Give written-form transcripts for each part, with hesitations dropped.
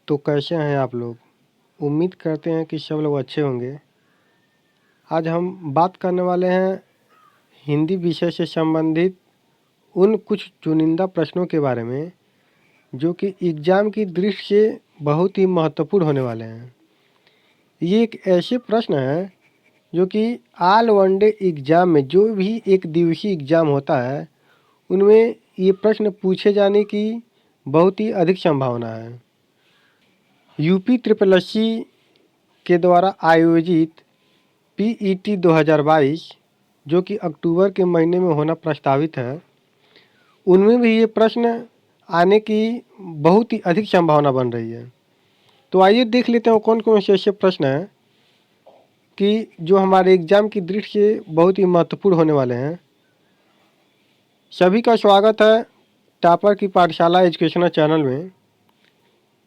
तो कैसे हैं आप लोग। उम्मीद करते हैं कि सब लोग अच्छे होंगे। आज हम बात करने वाले हैं हिंदी विषय से संबंधित उन कुछ चुनिंदा प्रश्नों के बारे में जो कि एग्ज़ाम की दृष्टि से बहुत ही महत्वपूर्ण होने वाले हैं। ये एक ऐसे प्रश्न हैं जो कि ऑल वनडे एग्ज़ाम में जो भी एक दिवसीय एग्ज़ाम होता है उनमें ये प्रश्न पूछे जाने की बहुत ही अधिक संभावना है। यूपी ट्रिपल एससी के द्वारा आयोजित पीईटी 2022 जो कि अक्टूबर के महीने में होना प्रस्तावित है, उनमें भी ये प्रश्न आने की बहुत ही अधिक संभावना बन रही है। तो आइए देख लेते हैं कौन कौन से ऐसे प्रश्न हैं कि जो हमारे एग्ज़ाम की दृष्टि से बहुत ही महत्वपूर्ण होने वाले हैं। सभी का स्वागत है टॉपर की पाठशाला एजुकेशनल चैनल में।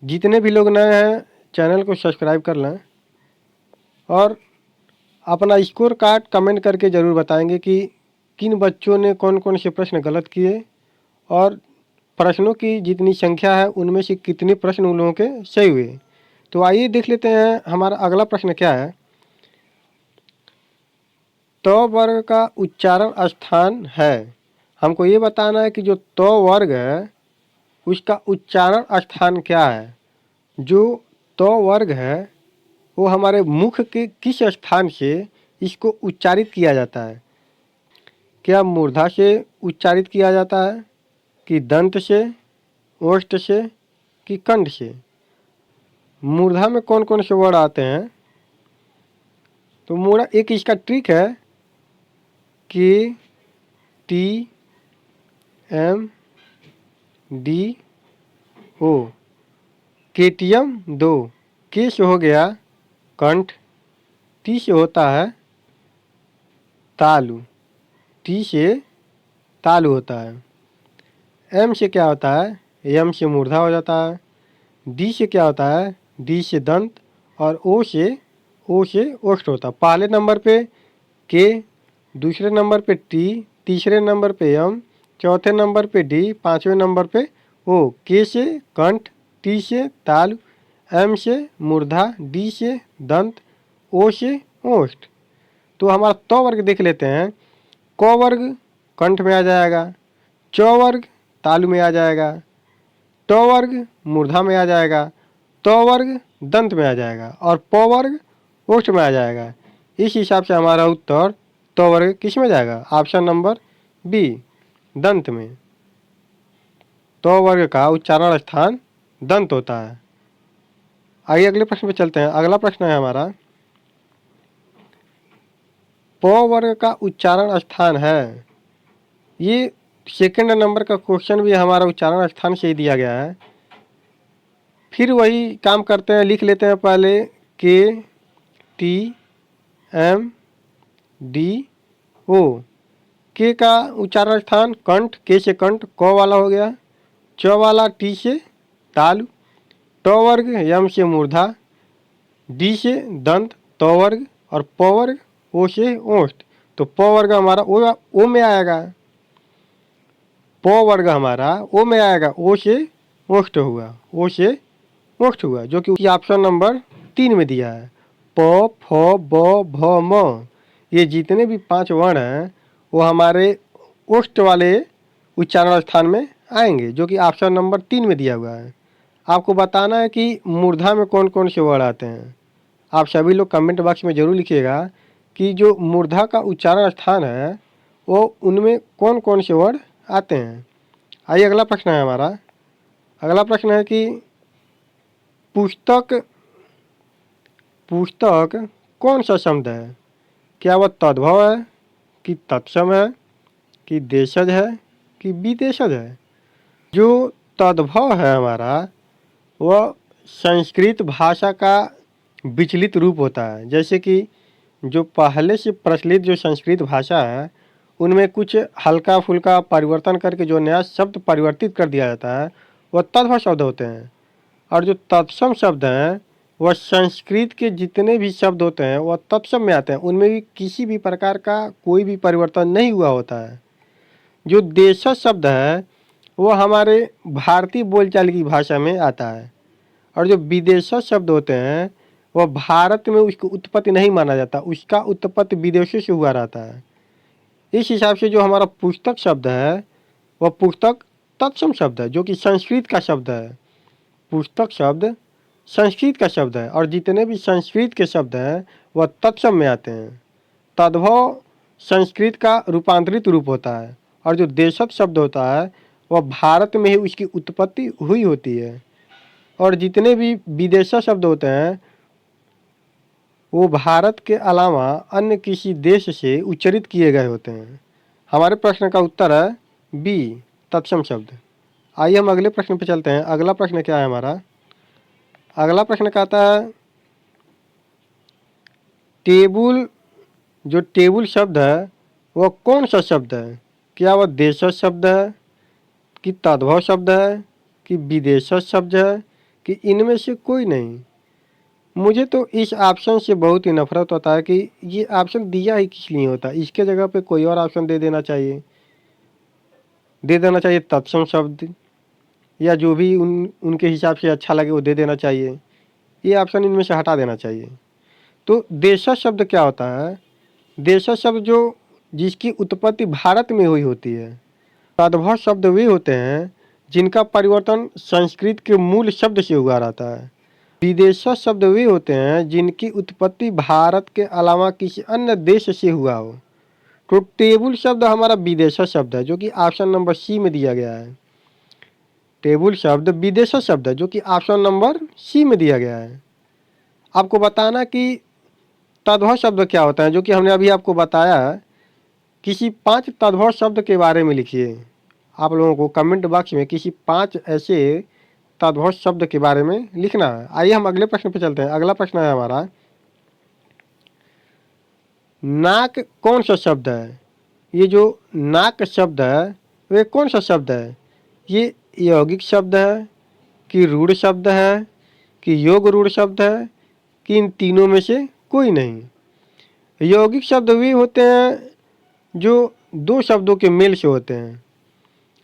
जितने भी लोग नए हैं चैनल को सब्सक्राइब कर लें और अपना स्कोर कार्ड कमेंट करके ज़रूर बताएंगे कि किन बच्चों ने कौन कौन से प्रश्न गलत किए और प्रश्नों की जितनी संख्या है उनमें से कितने प्रश्न उन लोगों के सही हुए। तो आइए देख लेते हैं हमारा अगला प्रश्न क्या है। तो वर्ग का उच्चारण स्थान है। हमको ये बताना है कि जो तो वर्ग है उसका उच्चारण स्थान क्या है। जो तो वर्ग है वो हमारे मुख के किस स्थान से इसको उच्चारित किया जाता है। क्या मूर्धा से उच्चारित किया जाता है कि दंत से, ओष्ठ से कि कंठ से। मूर्धा में कौन कौन से वर्ड आते हैं। तो मूर्धा एक इसका ट्रिक है के T M D O. KTM 2 के से हो गया कंठ, टी से होता है तालु, टी से तालु होता है। एम से क्या होता है, एम से मूर्धा हो जाता है। डी से क्या होता है, डी से दंत और ओ से ओष्ठ होता है। पहले नंबर पे के, दूसरे नंबर पे टी, तीसरे नंबर पे एम, चौथे नंबर पे डी, पांचवें नंबर पे ओ। के से कंठ, टी से तालु, एम से मूर्धा, डी से दंत, ओ से ओष्ठ। तो हमारा तो वर्ग देख लेते हैं। क वर्ग कंठ में आ जाएगा, च वर्ग तालु में आ जाएगा, ट वर्ग मूर्धा में आ जाएगा, त वर्ग दंत में आ जाएगा और प वर्ग ओष्ठ में आ जाएगा। इस हिसाब से हमारा उत्तर त वर्ग किस में जाएगा, ऑप्शन नंबर बी दंत में। त वर्ग का उच्चारण स्थान दंत होता है। आइए अगले प्रश्न पे चलते हैं। अगला प्रश्न है हमारा प वर्ग का उच्चारण स्थान है। ये सेकंड नंबर का क्वेश्चन भी हमारा उच्चारण स्थान से ही दिया गया है। फिर वही काम करते हैं, लिख लेते हैं पहले के टी एम डी ओ। के का उच्चारण स्थान कंठ, के से कंठ, क वाला हो गया, च वाला टी से तालु, ट वर्ग यम से मूर्धा, डी से दंत, त वर्ग और प वर्ग ओ से ओष्ठ। तो प वर्ग हमारा ओ में आएगा, प वर्ग हमारा ओ में आएगा, ओ से ओष्ठ हुआ, ओ से ओष्ठ हुआ जो कि ऑप्शन नंबर 3 में दिया है। प, फ, ब, भ, म ये जितने भी 5 वर्ण हैं वो हमारे ओष्ठ वाले उच्चारण स्थान में आएंगे जो कि ऑप्शन नंबर 3 में दिया हुआ है। आपको बताना है कि मूर्धा में कौन कौन से वर्ड आते हैं। आप सभी लोग कमेंट बॉक्स में ज़रूर लिखिएगा कि जो मूर्धा का उच्चारण स्थान है वो उनमें कौन कौन से वर्ड आते हैं। आइए अगला प्रश्न है हमारा। अगला प्रश्न है कि पुस्तक कौन सा शब्द है। क्या वह तद्भव है कि तत्सम है कि देशज है कि विदेशज है। जो तद्भव है हमारा वह संस्कृत भाषा का विचलित रूप होता है। जैसे कि जो पहले से प्रचलित जो संस्कृत भाषा है उनमें कुछ हल्का फुल्का परिवर्तन करके जो नया शब्द परिवर्तित कर दिया जाता है वह तद्भव शब्द होते हैं। और जो तत्सम शब्द हैं वह संस्कृत के जितने भी शब्द होते हैं वह तत्सम में आते हैं, उनमें भी किसी भी प्रकार का कोई भी परिवर्तन नहीं हुआ होता है। जो देशज शब्द है वो हमारे भारतीय बोलचाल की भाषा में आता है और जो विदेशज शब्द होते हैं वह भारत में उसकी उत्पत्ति नहीं माना जाता, उसका उत्पत्ति विदेशों से हुआ रहता है। इस हिसाब से जो हमारा पुस्तक शब्द है वह पुस्तक तत्सम शब्द है, जो कि संस्कृत का शब्द है। पुस्तक शब्द संस्कृत का शब्द है और जितने भी संस्कृत के शब्द हैं वह तत्सम में आते हैं। तद्भव संस्कृत का रूपांतरित रूप होता है और जो देशज शब्द होता है वह भारत में ही उसकी उत्पत्ति हुई होती है। और जितने भी विदेशी शब्द होते हैं वो भारत के अलावा अन्य किसी देश से उच्चारित किए गए होते हैं। हमारे प्रश्न का उत्तर है बी, तत्सम शब्द। आइए हम अगले प्रश्न पर चलते हैं। अगला प्रश्न क्या है हमारा? अगला प्रश्न कहता है टेबुल, जो टेबुल शब्द है वह कौन सा शब्द है? क्या वह देशज शब्द है कि तद्भव शब्द है कि विदेशज शब्द है कि इनमें से कोई नहीं? मुझे तो इस ऑप्शन से बहुत ही नफरत होता है कि ये ऑप्शन दिया ही किस लिए होता है। इसके जगह पे कोई और ऑप्शन दे देना चाहिए तत्सम शब्द, या जो भी उनके हिसाब से अच्छा लगे वो दे देना चाहिए। ये ऑप्शन इनमें से हटा देना चाहिए। तो देशज शब्द क्या होता है? देशज शब्द जो जिसकी उत्पत्ति भारत में हुई होती है। तद्भव शब्द वे होते हैं जिनका परिवर्तन संस्कृत के मूल शब्द से हुआ रहता है। विदेशज शब्द वे होते हैं जिनकी उत्पत्ति भारत के अलावा किसी अन्य देश से हुआ हो। तो टेबुल शब्द हमारा विदेशज शब्द है जो कि ऑप्शन नंबर सी में दिया गया है। टेबुल शब्द विदेशज शब्द है जो कि ऑप्शन नंबर सी में दिया गया है। आपको बताना कि तद्भव शब्द क्या होता है, जो कि हमने अभी आपको बताया। किसी 5 तद्भव शब्द के बारे में लिखिए। आप लोगों को कमेंट बॉक्स में किसी 5 ऐसे तद्भव शब्द के बारे में लिखना है। आइए हम अगले प्रश्न पर चलते हैं। अगला प्रश्न है हमारा नाक कौन सा शब्द है? ये जो नाक शब्द है वे कौन सा शब्द है? ये यौगिक शब्द है कि रूढ़ शब्द है कि योग रूढ़ शब्द है कि इन तीनों में से कोई नहीं? यौगिक शब्द वे होते हैं जो 2 शब्दों के मेल से होते हैं।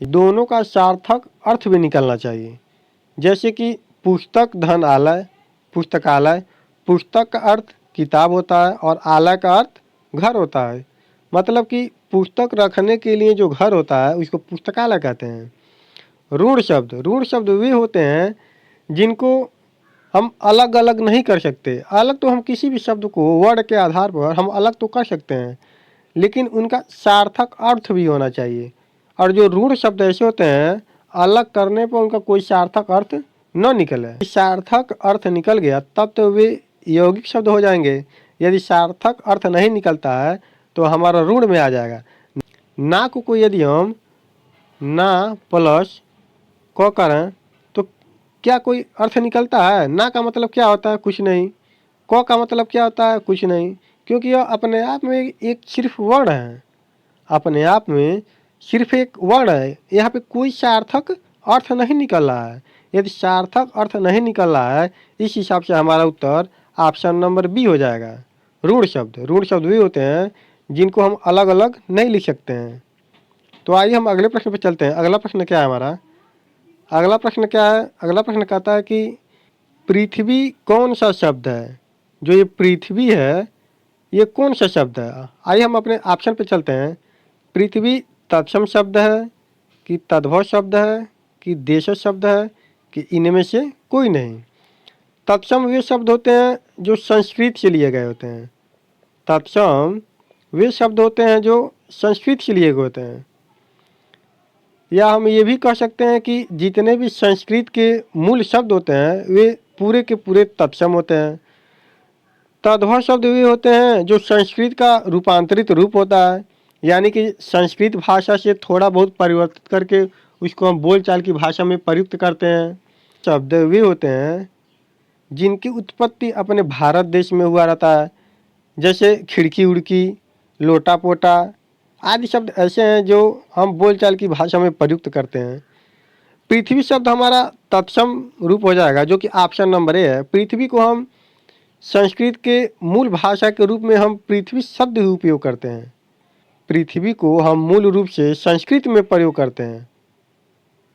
दोनों का सार्थक अर्थ भी निकलना चाहिए। जैसे कि पुस्तक धन आलय, पुस्तकालय। पुस्तक का अर्थ किताब होता है और आलय का अर्थ घर होता है। मतलब कि पुस्तक रखने के लिए जो घर होता है उसको पुस्तकालय कहते हैं। रूढ़ शब्द वे होते हैं जिनको हम अलग अलग नहीं कर सकते। अलग तो हम किसी भी शब्द को वर्ड के आधार पर हम अलग तो कर सकते हैं, लेकिन उनका सार्थक अर्थ भी होना चाहिए। और जो रूढ़ शब्द ऐसे होते हैं अलग करने पर उनका कोई सार्थक अर्थ न निकले। सार्थक अर्थ निकल गया तब तो वे यौगिक शब्द हो जाएंगे। यदि सार्थक अर्थ नहीं निकलता है तो हमारा रूढ़ में आ जाएगा। ना को यदि हम ना प्लस क करें तो क्या कोई अर्थ निकलता है? ना का मतलब क्या होता है? कुछ नहीं। क का मतलब क्या होता है? कुछ नहीं। क्योंकि यह अपने आप में एक सिर्फ वर्ण है। अपने आप में सिर्फ एक वर्ण है। यहाँ पे कोई सार्थक अर्थ नहीं निकल रहा है। यदि सार्थक अर्थ नहीं निकल रहा है इस हिसाब से हमारा उत्तर ऑप्शन नंबर बी हो जाएगा। रूढ़ शब्द भी होते हैं जिनको हम अलग अलग नहीं लिख सकते हैं। तो आइए हम अगले प्रश्न पर चलते हैं। अगला प्रश्न क्या है हमारा? अगला प्रश्न क्या है? अगला प्रश्न कहता है कि पृथ्वी कौन सा शब्द है? जो ये पृथ्वी है ये कौन सा शब्द है? आइए हम अपने ऑप्शन पे चलते हैं। पृथ्वी तत्सम शब्द है कि तद्भव शब्द है कि देशज शब्द है कि इनमें से कोई नहीं? तत्सम वे शब्द होते हैं जो संस्कृत से लिए गए होते हैं। तत्सम वे शब्द होते हैं जो संस्कृत से लिए गए होते हैं। या हम ये भी कह सकते हैं कि जितने भी संस्कृत के मूल शब्द होते हैं वे पूरे के पूरे तत्सम होते हैं। तद्भव शब्द वे होते हैं जो संस्कृत का रूपांतरित रूप होता है, यानी कि संस्कृत भाषा से थोड़ा बहुत परिवर्तित करके उसको हम बोलचाल की भाषा में प्रयुक्त करते हैं। शब्द वे होते हैं जिनकी उत्पत्ति अपने भारत देश में हुआ रहता है, जैसे खिड़की उड़की, लोटा पोटा आदि शब्द ऐसे हैं जो हम बोलचाल की भाषा में प्रयुक्त करते हैं। पृथ्वी शब्द हमारा तत्सम रूप हो जाएगा जो कि ऑप्शन नंबर ए है। पृथ्वी को हम संस्कृत के मूल भाषा के रूप में हम पृथ्वी शब्द ही उपयोग करते हैं। पृथ्वी को हम मूल रूप से संस्कृत में प्रयोग करते हैं।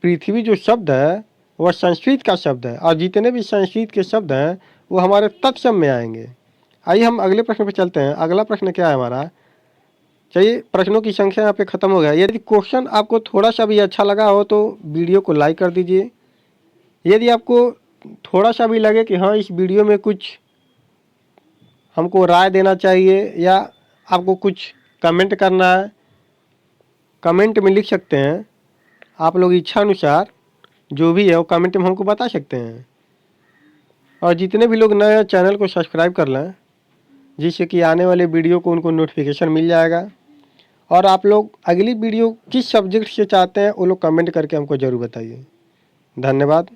पृथ्वी जो शब्द है वह संस्कृत का शब्द है और जितने भी संस्कृत के शब्द हैं वो हमारे तत्सम में आएंगे। आइए हम अगले प्रश्न पर चलते हैं। अगला प्रश्न क्या है हमारा? चलिए, प्रश्नों की संख्या यहाँ पे ख़त्म हो गया। यदि क्वेश्चन आपको थोड़ा सा भी अच्छा लगा हो तो वीडियो को लाइक कर दीजिए। यदि आपको थोड़ा सा भी लगे कि हाँ इस वीडियो में कुछ हमको राय देना चाहिए या आपको कुछ कमेंट करना है, कमेंट में लिख सकते हैं। आप लोग इच्छा अनुसार जो भी है वो कमेंट में हमको बता सकते हैं। और जितने भी लोग नए चैनल को सब्सक्राइब कर लें जिससे कि आने वाले वीडियो को उनको नोटिफिकेशन मिल जाएगा। और आप लोग अगली वीडियो किस सब्जेक्ट से चाहते हैं वो लोग कमेंट करके हमको ज़रूर बताइए। धन्यवाद।